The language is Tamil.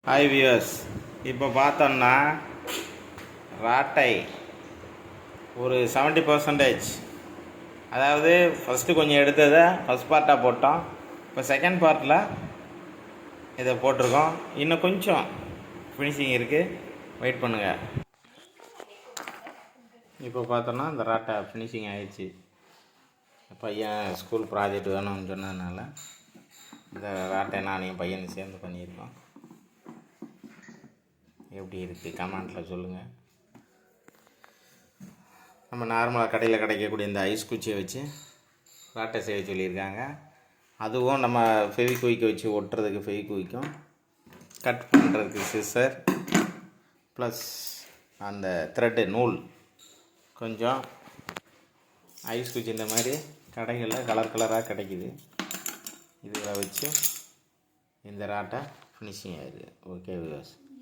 ஹாய் வியூவர்ஸ், இப்போ பார்த்தோம்னா ராட்டை ஒரு 70%, அதாவது ஃபஸ்ட்டு கொஞ்சம் எடுத்ததை ஃபஸ்ட் பார்ட்டாக போட்டோம். இப்போ செகண்ட் பார்ட்டில் இதை போட்டிருக்கோம். இன்னும் கொஞ்சம் ஃபினிஷிங் இருக்குது, வெயிட் பண்ணுங்கள். இப்போ பார்த்தோன்னா இந்த ராட்டை ஃபினிஷிங் ஆகிடுச்சு. பையன் ஸ்கூல் ப்ராஜெக்ட் வேணும்னு சொன்னதுனால இந்த ராட்டை நானையும் பையனும் சேர்ந்து பண்ணியிருக்கோம். எப்படி இருக்குது கமெண்ட்டில் சொல்லுங்கள். நம்ம நார்மலாக கடையில் கிடைக்கக்கூடிய இந்த ஐஸ் குச்சியை வச்சு ராட்டை செய்ய சொல்லியிருக்காங்க. அதுவும் நம்ம ஃபெவிக்விக்கை வச்சு ஒட்டுறதுக்கு ஃபெவிக்விக்கும், கட் பண்ணுறதுக்கு சிசர், ப்ளஸ் அந்த த்ரெட்டு நூல். கொஞ்சம் ஐஸ் குச்சி இந்த மாதிரி கடைகளில் கலர் கலராக கிடைக்கிது. இதில் வச்சு இந்த ராட்டை ஃபினிஷிங் ஆகிடுது. Okay viewers.